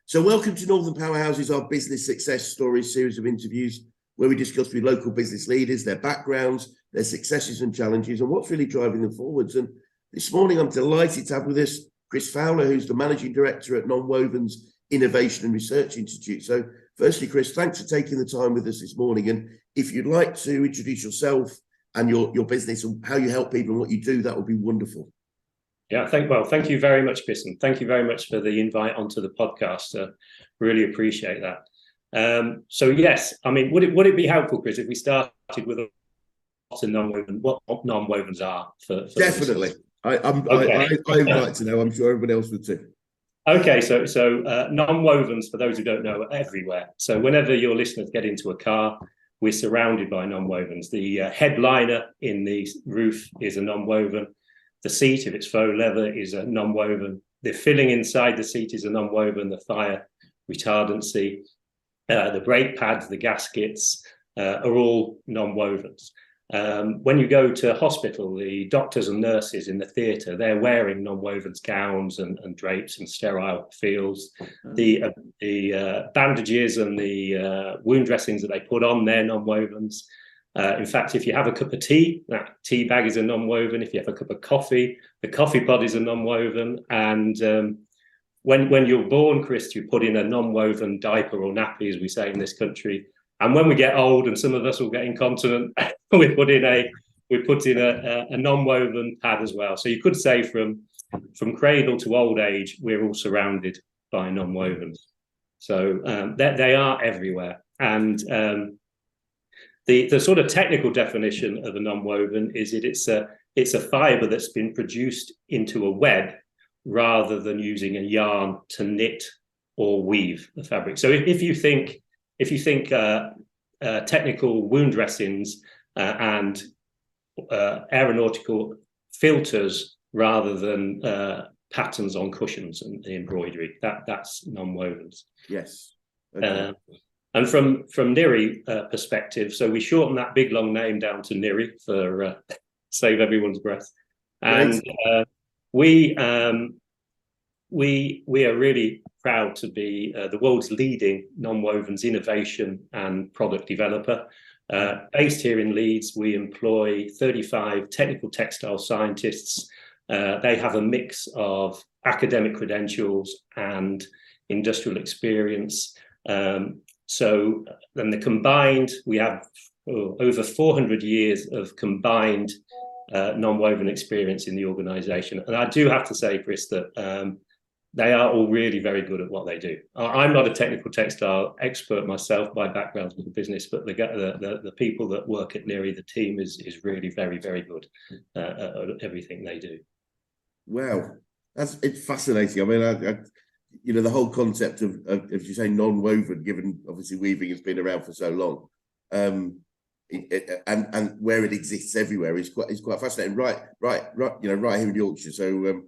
So welcome to Northern Powerhouses, our business success stories series of interviews where we discuss with local business leaders, their backgrounds, their successes and challenges, and what's really driving them forwards. And this morning, I'm delighted to have with us Chris Fowler, who's the Managing Director at Nonwovens Innovation and Research Institute. So firstly, Chris, thanks for taking the time with us this morning. And if you'd like to introduce yourself and your business and how you help people and what you do, that would be wonderful. Yeah, thank you very much, Chris, and thank you very much for the invite onto the podcast. Really appreciate that. So yes, I mean, would it be helpful, Chris, if we started with what nonwovens are? For Definitely, I'd like to know. I'm sure everybody else would too. Okay, so nonwovens, for those who don't know, are everywhere. So whenever your listeners get into a car, we're surrounded by nonwovens. The headliner in the roof is a nonwoven. The seat, if it's faux leather, is a nonwoven. The filling inside the seat is a nonwoven. The fire retardancy, the brake pads, the gaskets are all nonwovens. When you go to hospital, the doctors and nurses in the theatre, they're wearing nonwovens gowns and drapes and sterile fields. The bandages and the wound dressings that they put on, they're nonwovens. In fact, if you have a cup of tea, that tea bag is a nonwoven. If you have a cup of coffee, the coffee pod is a nonwoven. And when you're born, Chris, you put in a nonwoven diaper or nappy, as we say in this country. And when we get old, and some of us will get incontinent, we put in a nonwoven pad as well. So you could say from cradle to old age, we're all surrounded by nonwovens. So they are everywhere. And the sort of technical definition of a nonwoven is that it's a fibre that's been produced into a web rather than using a yarn to knit or weave the fabric. So if you think technical wound dressings and aeronautical filters rather than patterns on cushions and embroidery, that's nonwovens. Yes. Okay. And from NIRI perspective, so we shorten that big long name down to NIRI for save everyone's breath. And we are really proud to be the world's leading nonwovens innovation and product developer. Based here in Leeds, we employ 35 technical textile scientists. They have a mix of academic credentials and industrial experience. So then we have over 400 years of combined nonwoven experience in the organization. And I do have to say, Chris, that they are all really very good at what they do. I'm not a technical textile expert myself by background with the business, but the people that work at NIRI, the team is really very, very good at everything they do. Wow, it's fascinating. I mean, the whole concept of if you say non-woven, given obviously weaving has been around for so long, and where it exists everywhere is quite fascinating. Right here in Yorkshire. So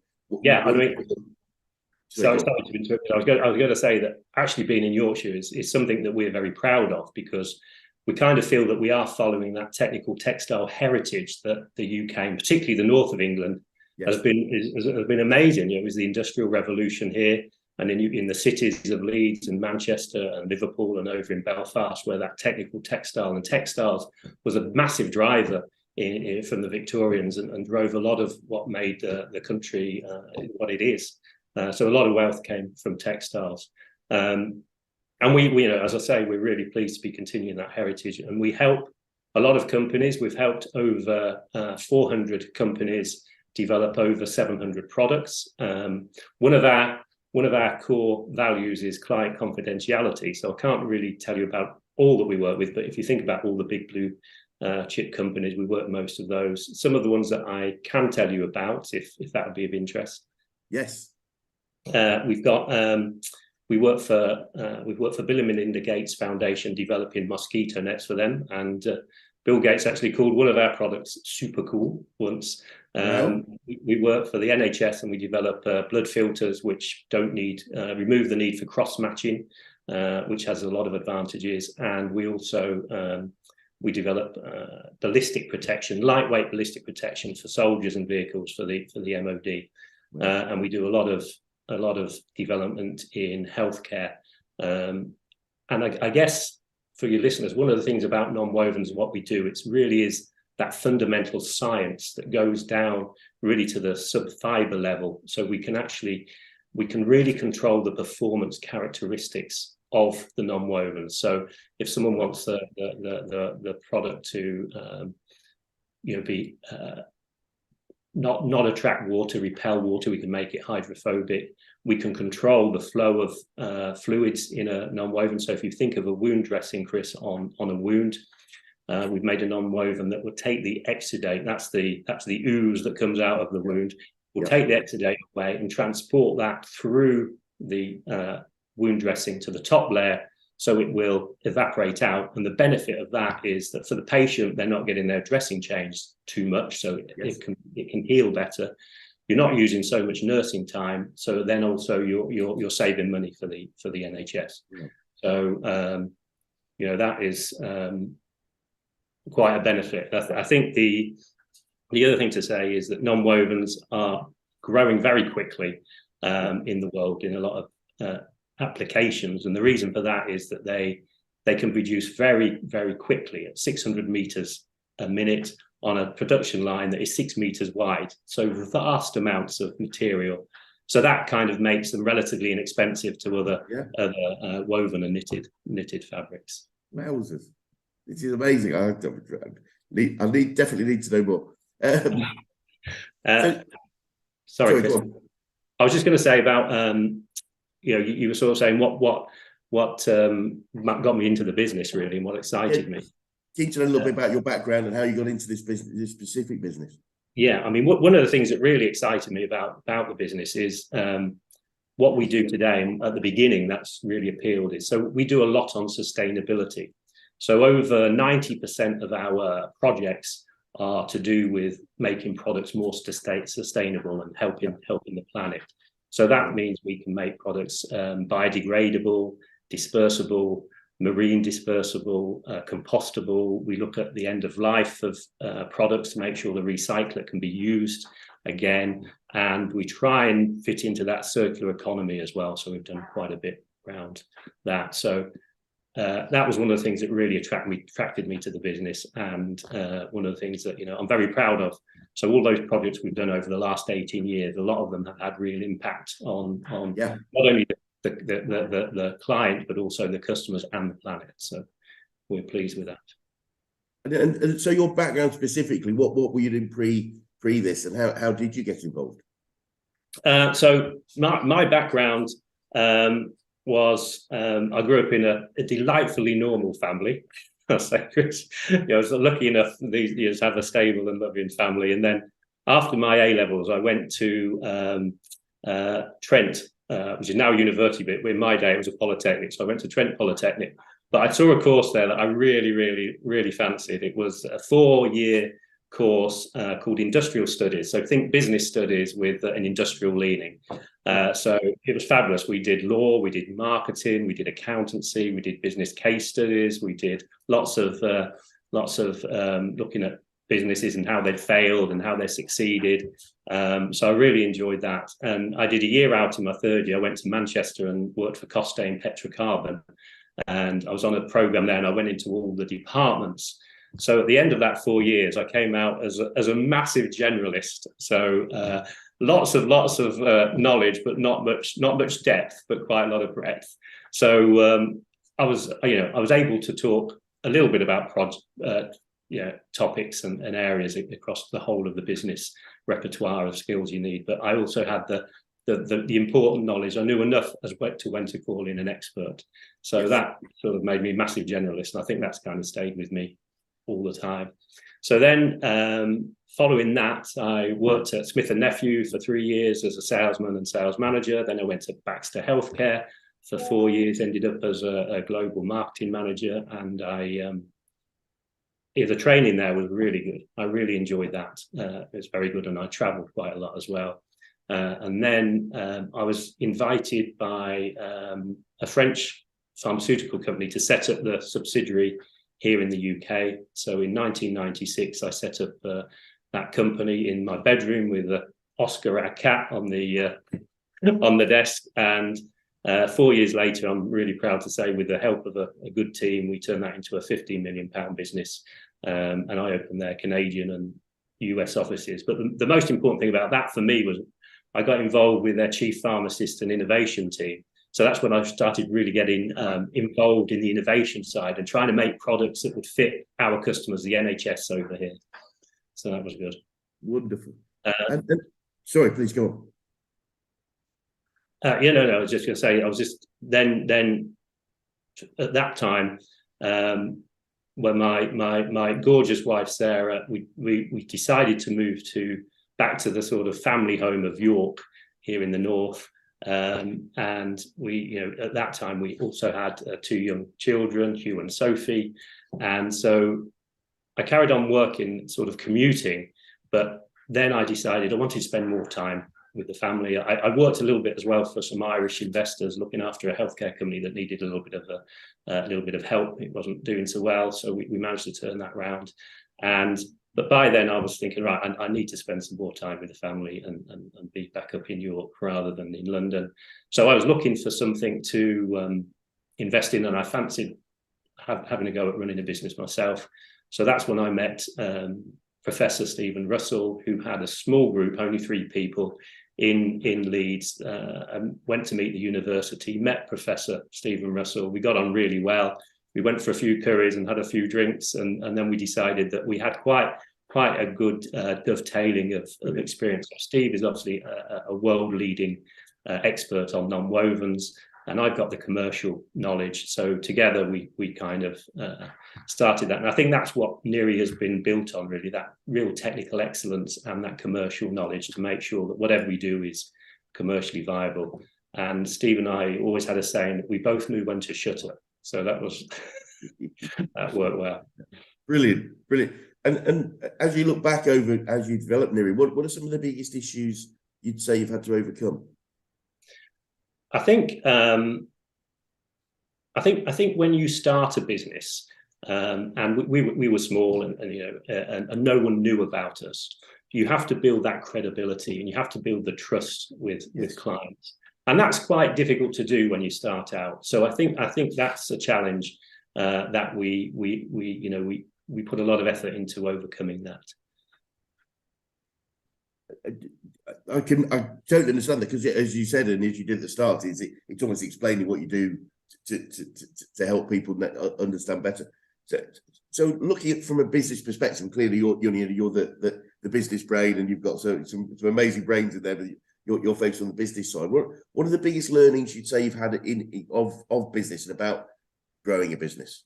sorry to interrupt. I was going to say that actually being in Yorkshire is something that we're very proud of, because we kind of feel that we are following that technical textile heritage that the UK, and particularly the north of England, has been amazing. It was the Industrial Revolution here, and in the cities of Leeds and Manchester and Liverpool and over in Belfast, where that technical textile and textiles was a massive driver from the Victorians and drove a lot of what made the country what it is. So a lot of wealth came from textiles. And we, as I say, we're really pleased to be continuing that heritage. And we help a lot of companies. We've helped over 400 companies develop over 700 products. One of our core values is client confidentiality. So I can't really tell you about all that we work with, but if you think about all the big blue chip companies, we work most of those. Some of the ones that I can tell you about, if that would be of interest. Yes. We work for Bill and Melinda Gates Foundation, developing mosquito nets for them, and Bill Gates actually called one of our products super cool once. We work for the NHS, and we develop blood filters which remove the need for cross matching, which has a lot of advantages. And we also we develop ballistic protection, lightweight ballistic protection for soldiers and vehicles for the MOD. And we do a lot of a lot of development in healthcare. And I guess for your listeners, one of the things about nonwovens and what we do, it really is that fundamental science that goes down really to the sub-fiber level. So we can really control the performance characteristics of the nonwovens. So if someone wants the product to be not attract water, repel water, we can make it hydrophobic. We can control the flow of fluids in a nonwoven. So if you think of a wound dressing, Chris, on a wound, we've made a nonwoven that will take the exudate. That's the ooze that comes out of the wound. We'll take the exudate away and transport that through the wound dressing to the top layer, so it will evaporate out. And the benefit of that is that for the patient, they're not getting their dressing changed too much, so it can heal better. You're not using so much nursing time, so then also you're saving money for the NHS. Yeah. So that is quite a benefit. I think the other thing to say is that nonwovens are growing very quickly in the world in a lot of applications, and the reason for that is that they can produce very, very quickly at 600 meters a minute on a production line that is 6 meters wide, so vast amounts of material. So that kind of makes them relatively inexpensive to other woven and knitted fabrics. Wowzers. This is amazing. I definitely need to know more. Sorry, Chris. I was just going to say about you were sort of saying what got me into the business really, and what excited me. Keen to know a little bit about your background and how you got into this business, this specific business. Yeah, I mean, one of the things that really excited me about the business is what we do today. And at the beginning, that's really appealed. So we do a lot on sustainability. So over 90% of our projects are to do with making products more sustainable and helping the planet. So that means we can make products biodegradable, dispersible, marine dispersible, compostable. We look at the end of life of products to make sure the recycler can be used again. And we try and fit into that circular economy as well. So we've done quite a bit around that. So that was one of the things that really attracted me to the business, and one of the things that I'm very proud of. So all those projects we've done over the last 18 years, a lot of them have had real impact on not only the client, but also the customers and the planet. So we're pleased with that. And so your background specifically, what were you doing pre this, and how did you get involved? So my background was I grew up in a delightfully normal family. I was lucky enough these years to have a stable and loving family. And then after my A levels, I went to Trent, which is now a university, but in my day it was a polytechnic. So I went to Trent Polytechnic. But I saw a course there that I really, really, really fancied. It was a 4-year course called Industrial Studies. So think business studies with an industrial leaning. So it was fabulous. We did law, we did marketing, we did accountancy, we did business case studies, we did lots of looking at businesses and how they'd failed and how they succeeded. So I really enjoyed that. And I did a year out in my 3rd year. I went to Manchester and worked for Costain Petrocarbon. And I was on a program there, and I went into all the departments. So at the end of that 4 years, I came out as a massive generalist. So lots of knowledge, but not much depth, but quite a lot of breadth. So I was able to talk a little bit about topics and areas across the whole of the business repertoire of skills you need. But I also had the important knowledge. I knew enough as to when to call in an expert. So that sort of made me a massive generalist. And I think that's kind of stayed with me all the time. So then following that, I worked at Smith & Nephew for 3 years as a salesman and sales manager. Then I went to Baxter Healthcare for 4 years, ended up as a global marketing manager. And the training there was really good. I really enjoyed that. It was very good. And I traveled quite a lot as well. And then I was invited by a French pharmaceutical company to set up the subsidiary here in the UK. So in 1996, I set up that company in my bedroom with Oscar, our cat, on the on the desk. And 4 years later, I'm really proud to say, with the help of a good team, we turned that into a £15 million business. And I opened their Canadian and US offices. But the most important thing about that for me was I got involved with their chief pharmacist and innovation team. So that's when I started really getting involved in the innovation side and trying to make products that would fit our customers, the NHS over here. So that was good. Wonderful. And sorry, please go on. I was just going to say, I was just then at that time, when my gorgeous wife Sarah, we decided to move back to the sort of family home of York here in the north, and we, at that time we also had 2 young children, Hugh and Sophie, and so I carried on working, sort of commuting, but then I decided I wanted to spend more time with the family. I worked a little bit as well for some Irish investors, looking after a healthcare company that needed a little bit of help. It wasn't doing so well, so we managed to turn that around. But by then I was thinking, right, I need to spend some more time with the family and be back up in York rather than in London. So I was looking for something to invest in, and I fancied having a go at running a business myself. So that's when I met Professor Stephen Russell, who had a small group, only 3 people, in Leeds, and went to meet the university, met Professor Stephen Russell. We got on really well. We went for a few curries and had a few drinks, and then we decided that we had quite a good dovetailing of experience. Steve is obviously a world-leading expert on nonwovens, and I've got the commercial knowledge. So together we kind of started that. And I think that's what NIRI has been built on, really, that real technical excellence and that commercial knowledge to make sure that whatever we do is commercially viable. And Steve and I always had a saying that we both knew when to shutter. So that worked well. Brilliant. And as you look back over, as you develop NIRI, what are some of the biggest issues you'd say you've had to overcome? I think when you start a business, and we were small, and no one knew about us, you have to build that credibility and you have to build the trust with clients, and that's quite difficult to do when you start out. So I think that's a challenge that we put a lot of effort into overcoming that. I totally understand that, because as you said, and as you did at the start, it's almost explaining what you do to help people understand better. So looking at from a business perspective, clearly you're the business brain, and you've got some amazing brains in there, but you're focused on the business side. What are the biggest learnings you'd say you've had of business and about growing a business?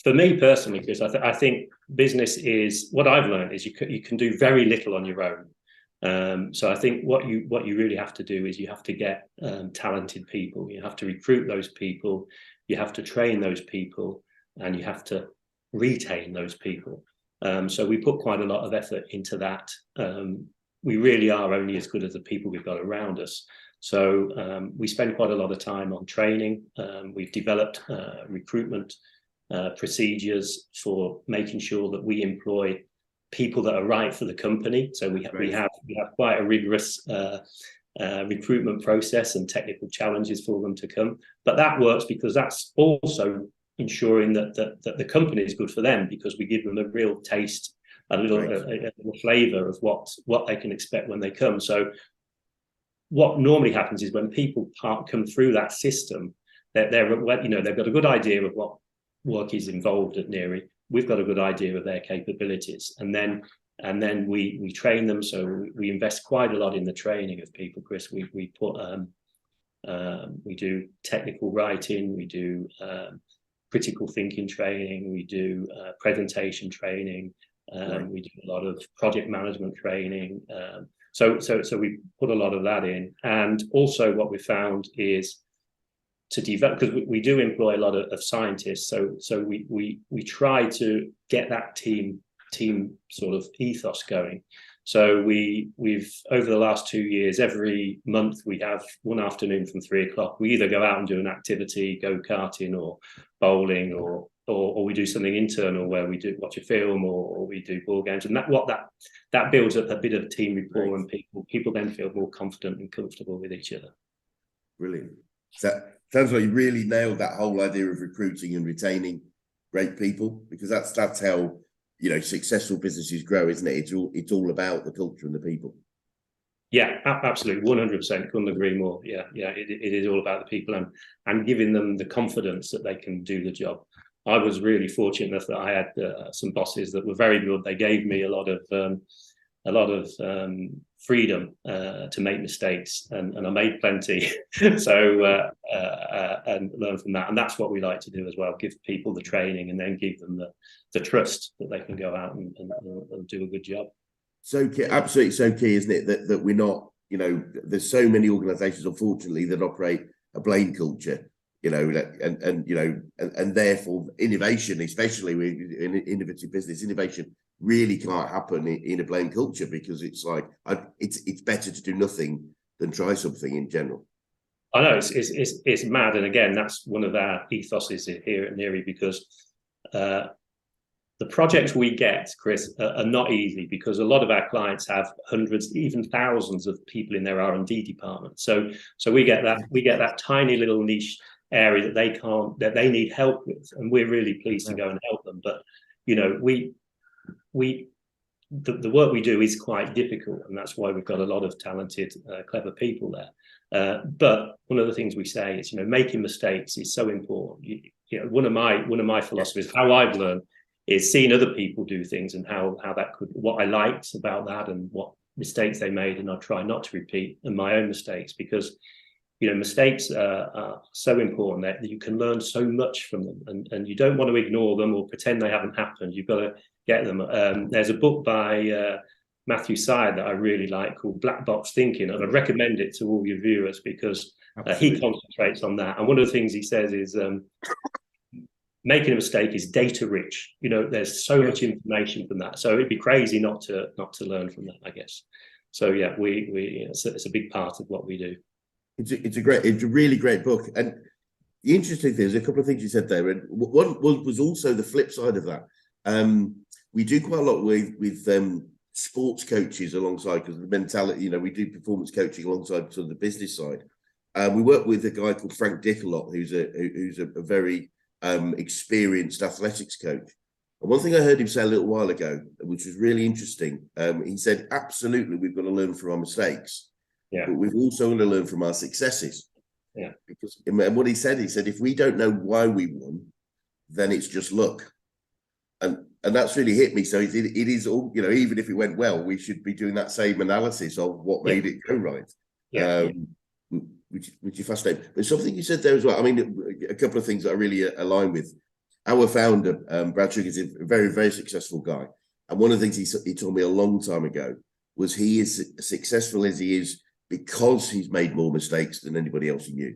For me personally, Chris, I think business is, what I've learned is you can do very little on your own. So I think what you really have to do is you have to get talented people. You have to recruit those people. You have to train those people, and you have to retain those people. So we put quite a lot of effort into that. We really are only as good as the people we've got around us. So we spend quite a lot of time on training. We've developed recruitment procedures for making sure that we employ people that are right for the company. So we have quite a rigorous recruitment process and technical challenges for them to come. But that works because that's also ensuring that the company is good for them, because we give them a real taste, a little flavour of what they can expect when they come. So what normally happens is when people come through that system, they've got a good idea of what work is involved at NIRI. We've got a good idea of their capabilities, and then we train them. So we invest quite a lot in the training of people, Chris. We do technical writing, we do critical thinking training, we do presentation training, we do a lot of project management training. So we put a lot of that in, and also what we found is to develop, because we do employ a lot of scientists, so we try to get that team sort of ethos going. So we've over the last 2 years, every month we have one afternoon from 3 o'clock. We either go out and do an activity, go karting or bowling or or we do something internal where we do watch a film or we do ball games, and that builds up a bit of team rapport, and people then feel more confident and comfortable with each other. Brilliant. So sounds like you really nailed that whole idea of recruiting and retaining great people, because that's how, you know, successful businesses grow, isn't it? It's all about the culture and the people. Yeah, absolutely, 100%. Couldn't agree more. Yeah, it is all about the people and giving them the confidence that they can do the job. I was really fortunate enough that I had some bosses that were very good. They gave me a lot of freedom to make mistakes, and I made plenty. So and learn from that, and that's what we like to do as well. Give people the training, and then give them the trust that they can go out and do a good job. So key, absolutely so key, isn't it? That we're not, you know, there's so many organisations, unfortunately, that operate a blame culture, you know, and therefore innovation, especially in innovative business, innovation really can't happen in a blame culture, because it's like it's better to do nothing than try something in general. I know it's mad, and again, that's one of our ethoses here at NIRI, because the projects we get, Chris, are not easy, because a lot of our clients have hundreds, even thousands of people in their R&D department. So we get that tiny little niche area that they need help with, and we're really pleased to go and help them. But you know, the work we do is quite difficult, and that's why we've got a lot of talented, clever people there. But one of the things we say is, you know, making mistakes is so important. You know, one of my philosophies, how I've learned, is seeing other people do things and how that could, what I liked about that and what mistakes they made, and I try not to repeat my own mistakes, because you know, mistakes are so important that you can learn so much from them, and you don't want to ignore them or pretend they haven't happened. You've got to get them. There's a book by Matthew Syed that I really like called Black Box Thinking, and I'd recommend it to all your viewers, because he concentrates on that. And one of the things he says is making a mistake is data rich. You know, there's so much information from that, so it'd be crazy not to learn from that, I guess. So yeah, it's a big part of what we do. It's a really great book. And the interesting thing is a couple of things you said there, and one was also the flip side of that. We do quite a lot with sports coaches alongside, because of the mentality, you know, we do performance coaching alongside sort of the business side. We work with a guy called Frank Dick a lot, who's a very experienced athletics coach. And one thing I heard him say a little while ago, which was really interesting, he said, absolutely, we've got to learn from our mistakes, but we've also got to learn from our successes. Because, and what he said, if we don't know why we won, then it's just luck. And that's really hit me. So it is all, you know, even if it went well, we should be doing that same analysis of what made it go right. Which is fascinating. But something you said there as well, I mean, a couple of things that I really align with. Our founder, Brad Sugar, is a very, very successful guy. And one of the things he told me a long time ago was he is as successful as he is because he's made more mistakes than anybody else he knew,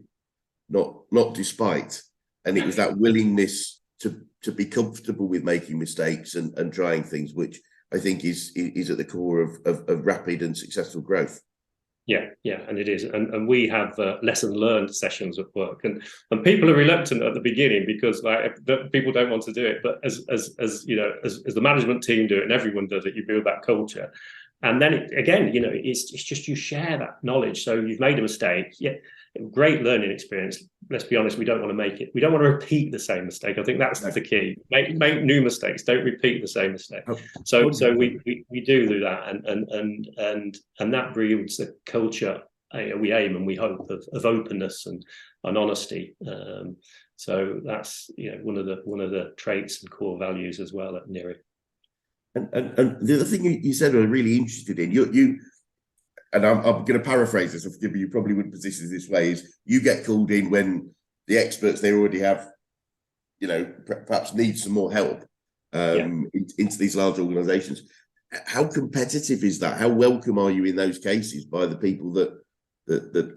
not despite. And it was that willingness to be comfortable with making mistakes and trying things, which I think is at the core of rapid and successful growth. Yeah, and it is, and we have lesson learned sessions at work, and people are reluctant at the beginning because people don't want to do it. But as you know, as the management team do it, and everyone does it, you build that culture, and then again, you know, it's just you share that knowledge. So you've made a mistake, great learning experience. Let's be honest, we don't want to make it. We don't want to repeat the same mistake. I think that's the key. Make new mistakes. Don't repeat the same mistake. So we do that, and that breeds a culture. We aim and we hope of openness and honesty. So that's, you know, one of the traits and core values as well at NIRI. And the other thing you said I'm really interested in, you and I'm going to paraphrase this, you probably wouldn't position it this way, is you get called in when the experts they already have, you know, perhaps need some more help into these large organizations. How competitive is that? How welcome are you in those cases by the people that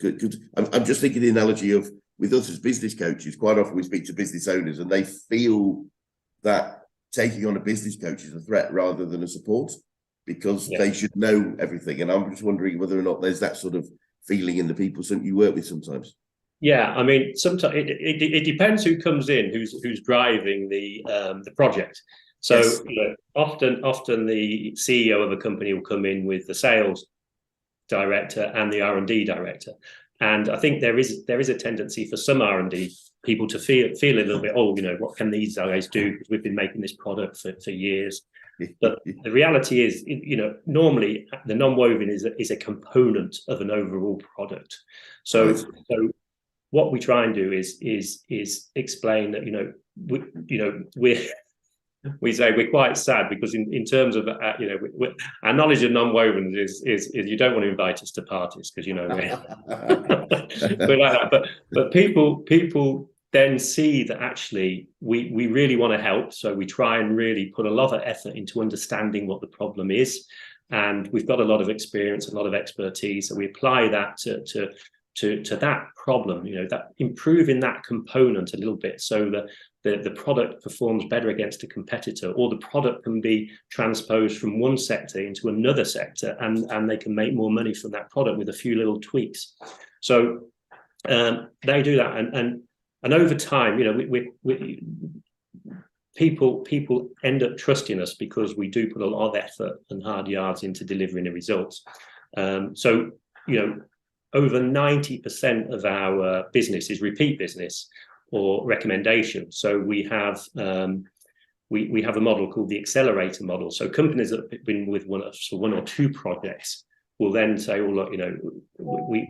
could? I'm just thinking the analogy of with us as business coaches, quite often we speak to business owners and they feel that taking on a business coach is a threat rather than a support, because they should know everything. And I'm just wondering whether or not there's that sort of feeling in the people you work with sometimes. Yeah, I mean, sometimes it depends who comes in, who's driving the project. So Yes. often the CEO of a company will come in with the sales director and the R&D director, and I think there is a tendency for some R&D people to feel a little bit, oh, what can these guys do? Because we've been making this product for years. But the reality is, normally the non-woven is a component of an overall product. So what we try and do is explain that we say we're quite sad because in terms of our knowledge of non-wovens is you don't want to invite us to parties because we're like that. But people then see that actually we really want to help, so we try and really put a lot of effort into understanding what the problem is, and we've got a lot of experience, a lot of expertise, so we apply that to that problem, that improving that component a little bit so that the product performs better against a competitor, or the product can be transposed from one sector into another sector, and they can make more money from that product with a few little tweaks. So they do that, and over time, people end up trusting us because we do put a lot of effort and hard yards into delivering the results. So over 90% of our business is repeat business or recommendation. So we have a model called the accelerator model. So companies that have been with one or two projects will then say, well, look,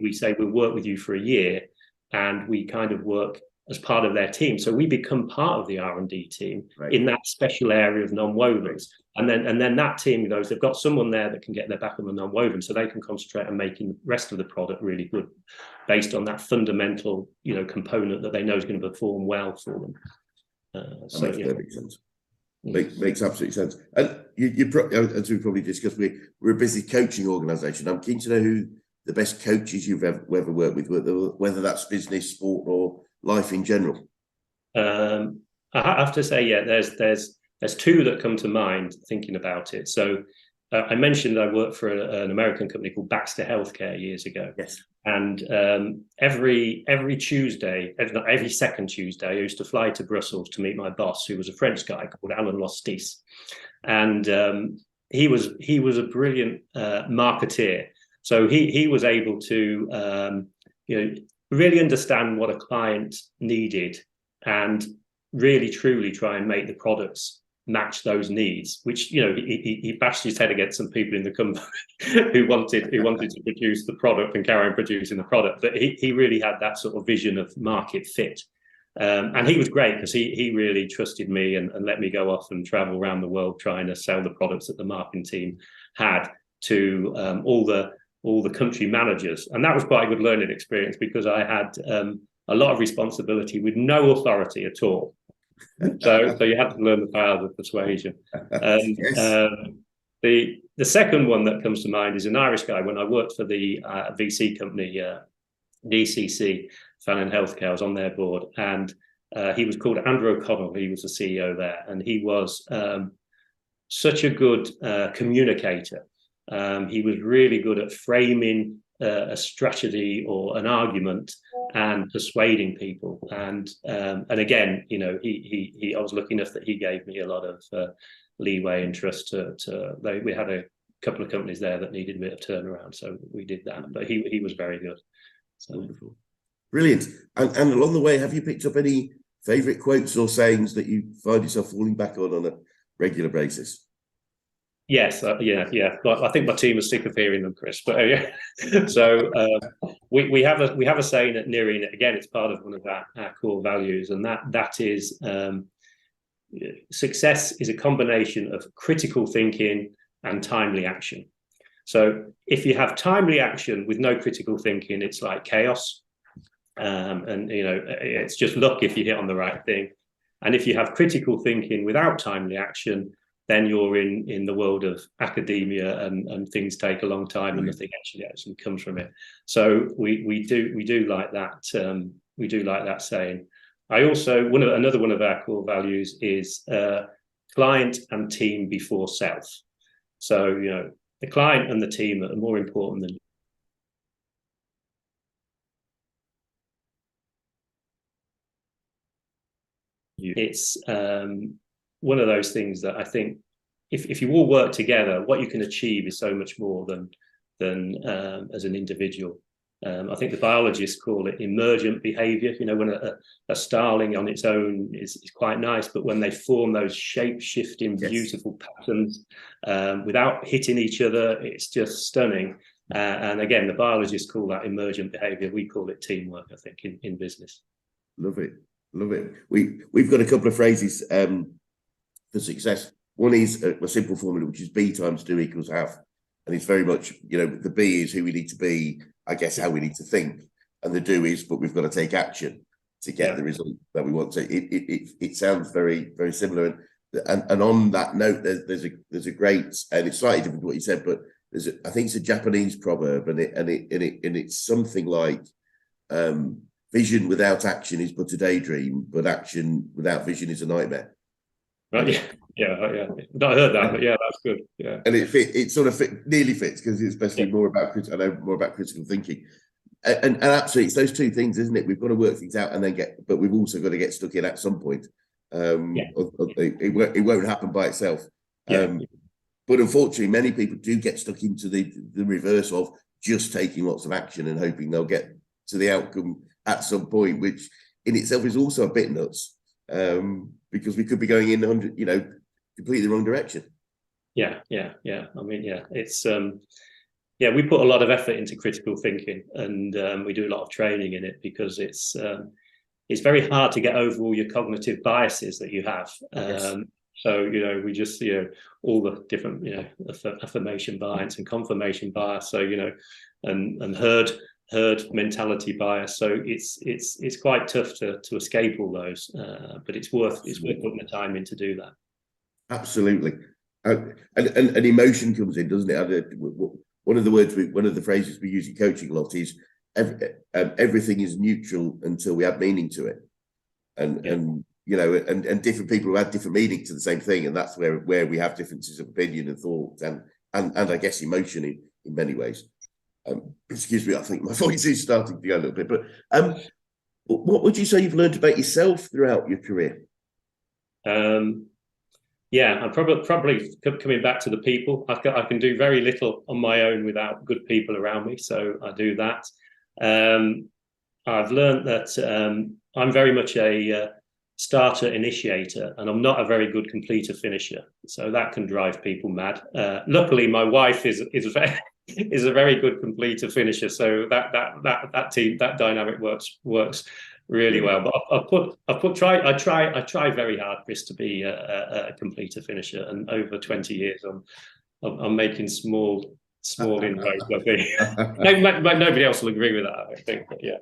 we say we'll work with you for a year, and we kind of work as part of their team. So we become part of the R&D team in that special area of non-wovens. And then that team goes, they've got someone there that can get their back on the non-woven, so they can concentrate on making the rest of the product really good based on that fundamental, component that they know is going to perform well for them. That makes perfect sense. Makes absolute sense. And as we probably discussed, we're a business coaching organisation. I'm keen to know who the best coaches you've ever worked with, whether that's business, sport, or life in general. I have to say, yeah, there's two that come to mind thinking about it. So I mentioned I worked for an American company called Baxter Healthcare years ago. Yes. And every Tuesday, not every second Tuesday, I used to fly to Brussels to meet my boss, who was a French guy called Alan Lostis. And he was a brilliant marketeer. So he was able to really understand what a client needed and really truly try and make the products match those needs, which he bashed his head against some people in the company who wanted to produce the product and carry on producing the product, but he really had that sort of vision of market fit. And he was great because he really trusted me and let me go off and travel around the world trying to sell the products that the marketing team had to all the country managers. And that was quite a good learning experience because I had a lot of responsibility with no authority at all. So you had to learn the power of persuasion. Yes. The second one that comes to mind is an Irish guy. When I worked for the VC company, DCC, Fowler Healthcare, I was on their board, and he was called Andrew O'Connell. He was the CEO there, and he was such a good communicator. He was really good at framing a strategy or an argument and persuading people. And again, I was lucky enough that he gave me a lot of leeway and trust we had a couple of companies there that needed a bit of turnaround, so we did that. But he was very good. So wonderful. Brilliant. And along the way, have you picked up any favourite quotes or sayings that you find yourself falling back on a regular basis? Yes, yeah. But I think my team is sick of hearing them, Chris. But yeah. So we have a saying at NIRI, and again, it's part of one of our core values, and that is success is a combination of critical thinking and timely action. So if you have timely action with no critical thinking, it's like chaos, and it's just luck if you hit on the right thing. And if you have critical thinking without timely action, then you're in the world of academia and things take a long time and nothing actually comes from it. So we do like that. We do like that saying. I also another one of our core values is client and team before self. So the client and the team are more important than It's one of those things that I think if you all work together, what you can achieve is so much more than as an individual. I think the biologists call it emergent behavior. You know, when a starling on its own is quite nice, but when they form those shape-shifting, beautiful patterns without hitting each other, it's just stunning. And again, the biologists call that emergent behavior. We call it teamwork, I think, in business. Love it. Love it. We've got a couple of phrases for success. One is a simple formula, which is B times 2 equals half. And it's very much, you know, the B is who we need to be, I guess, how we need to think. And the do is, but we've got to take action to get the result that we want. So it sounds very, very similar. And on that note, there's a great, and it's slightly different to what you said, but I think it's a Japanese proverb, and it's something like vision without action is but a daydream, but action without vision is a nightmare. Right. Yeah. I heard that, but yeah, that's good. Yeah. And it sort of nearly fits, because it's especially more about critical thinking. And absolutely, it's those two things, isn't it? We've got to work things out and then but we've also got to get stuck in at some point. It won't happen by itself. But unfortunately, many people do get stuck into the reverse of just taking lots of action and hoping they'll get to the outcome at some point, which in itself is also a bit nuts, because we could be going in completely the wrong direction. Yeah. I mean, it's we put a lot of effort into critical thinking, and we do a lot of training in it, because it's very hard to get over all your cognitive biases that you have. So, you know, we just, you know, all the different, you know, affirmation bias and confirmation bias. So, you know, and herd mentality bias. So it's quite tough to escape all those, but it's worth putting the time in to do that. Absolutely. And emotion comes in, doesn't it? One of the phrases we use in coaching a lot is everything is neutral until we add meaning to it. And you know, and different people who add different meaning to the same thing, and that's where we have differences of opinion and thought, and I guess emotion in many ways. Excuse me, I think my voice is starting to go a little bit. But what would you say you've learned about yourself throughout your career? I'm probably coming back to the people. I can do very little on my own without good people around me, so I do that. I've learned that I'm very much a starter initiator, and I'm not a very good completer finisher, so that can drive people mad. Luckily, my wife is a very good completer finisher, so that dynamic works really well. But I try very hard, Chris, to be a completer finisher, and over 20 years I'm making small inroads. I think nobody else will agree with that, I think, but yeah.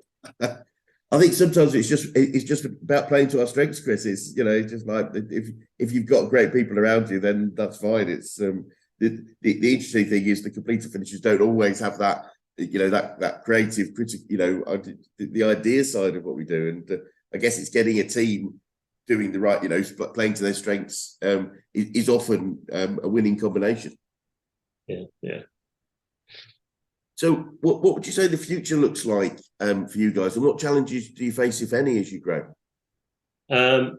I think sometimes it's just about playing to our strengths, Chris. It's, you know, just like if you've got great people around you, then that's fine. It's the interesting thing is the completer finishers don't always have that, you know, that creative critic, you know, the idea side of what we do. And I guess it's getting a team doing the right, you know, playing to their strengths is often a winning combination. Yeah. So what would you say the future looks like for you guys, and what challenges do you face, if any, as you grow? The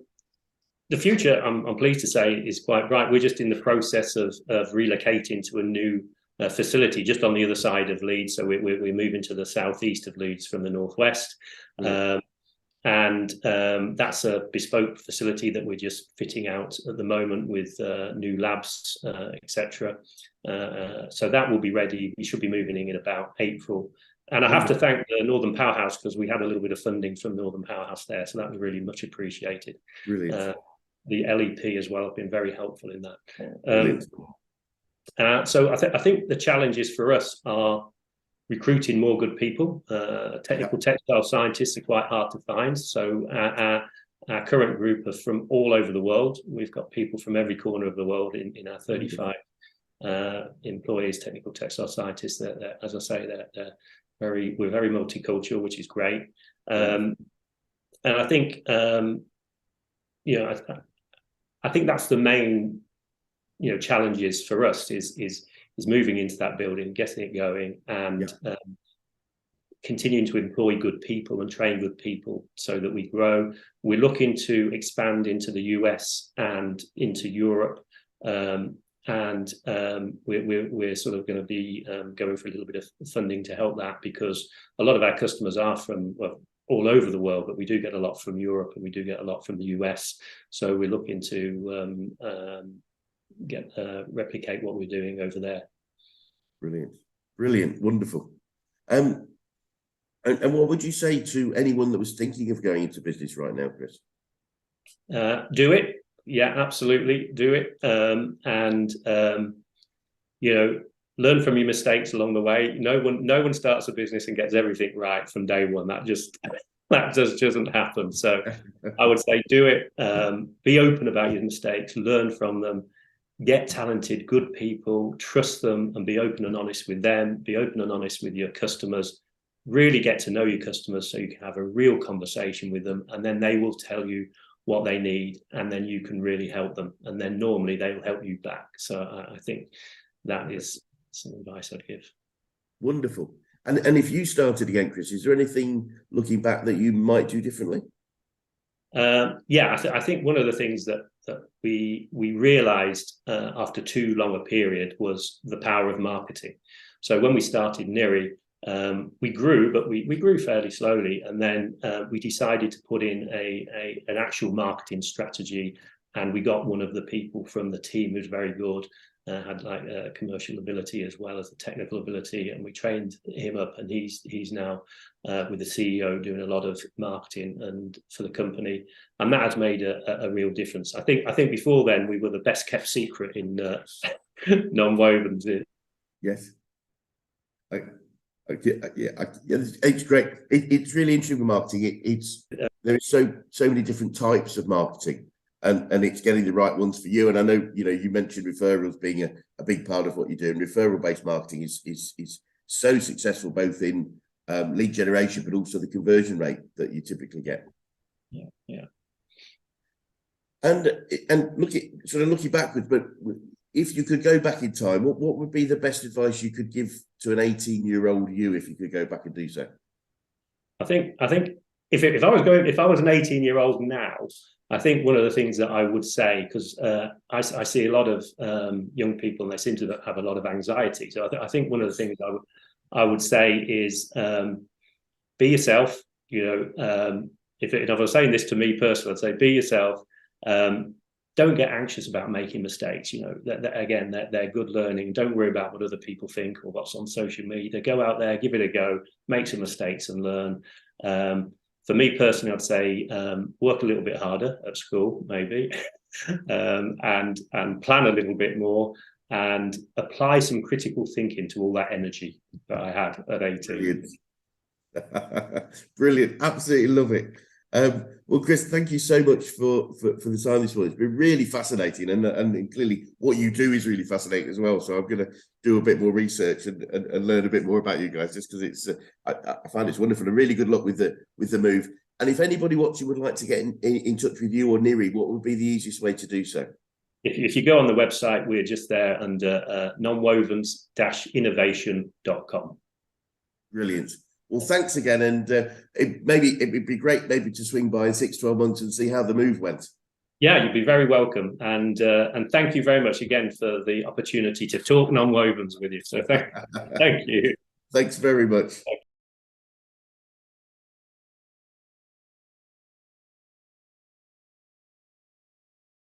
future, I'm pleased to say, is quite bright. We're just in the process of relocating to a new facility just on the other side of Leeds. So we're moving to the southeast of Leeds from the northwest. And that's a bespoke facility that we're just fitting out at the moment with new labs, etc. So that will be ready. We should be moving in about April. And I have to thank the Northern Powerhouse, because we had a little bit of funding from Northern Powerhouse there. So that was really much appreciated. Brilliant. The LEP as well have been very helpful in that. So I think the challenges for us are recruiting more good people. Technical textile scientists are quite hard to find. So our current group are from all over the world. We've got people from every corner of the world in our 35 employees, technical textile scientists. As I say, we're very multicultural, which is great. And I think I think that's the main challenges for us is moving into that building, getting it going, and continuing to employ good people and train good people so that we grow. We're looking to expand into the US and into Europe. We're sort of going to be going for a little bit of funding to help that, because a lot of our customers are from, well, all over the world, but we do get a lot from Europe and we do get a lot from the US. So we're looking to replicate what we're doing over there. Brilliant, wonderful. And what would you say to anyone that was thinking of going into business right now, Chris? Do it. Yeah, absolutely, do it. You know, learn from your mistakes along the way. No one starts a business and gets everything right from day one. That just doesn't happen. So I would say do it. Be open about your mistakes, learn from them, get talented, good people, trust them, and be open and honest with them. Be open and honest with your customers. Really get to know your customers so you can have a real conversation with them, and then they will tell you what they need, and then you can really help them, and then normally they'll help you back. So I think that is some advice I'd give. Wonderful. And if you started again, Chris, is there anything looking back that you might do differently? Yeah, I think one of the things that we realized after too long a period was the power of marketing. So when we started NIRI, we grew, but we grew fairly slowly, and then we decided to put in an actual marketing strategy, and we got one of the people from the team who's very good, had like commercial ability as well as the technical ability, and we trained him up, and he's now with the CEO doing a lot of marketing and for the company, and that has made a real difference. I think before then we were the best kept secret in Nonwovens. Yes. It's great. It's really interesting with marketing. There's so many different types of marketing, and it's getting the right ones for you. And I know you mentioned referrals being a big part of what you do, and referral-based marketing is so successful both in lead generation, but also the conversion rate that you typically get. Yeah. And looking backwards, but if you could go back in time, what would be the best advice you could give to an 18-year-old you if you could go back and do so? I think if I was an 18-year-old now, I think one of the things that I would say, because I see a lot of young people and they seem to have a lot of anxiety. So I think one of the things I would say is be yourself. If I was saying this to me personally, I'd say be yourself. Don't get anxious about making mistakes. They're good learning. Don't worry about what other people think or what's on social media. Go out there, give it a go, make some mistakes and learn. For me personally, I'd say work a little bit harder at school, maybe, and plan a little bit more, and apply some critical thinking to all that energy that I had at 18. Brilliant. Absolutely love it. Well, Chris, thank you so much for the time this morning. It's been really fascinating, and clearly what you do is really fascinating as well. So I'm going to do a bit more research and learn a bit more about you guys, just because it's I find it's wonderful. And really good luck with the move. And if anybody watching would like to get in touch with you or NIRI, what would be the easiest way to do so? If you go on the website, we're just there under nonwovens-innovation.com. Brilliant. Well, thanks again, and it would be great maybe to swing by in 6-12 months and see how the move went. Yeah, you'd be very welcome, and thank you very much again for the opportunity to talk nonwovens with you. So thank you. Thanks very much.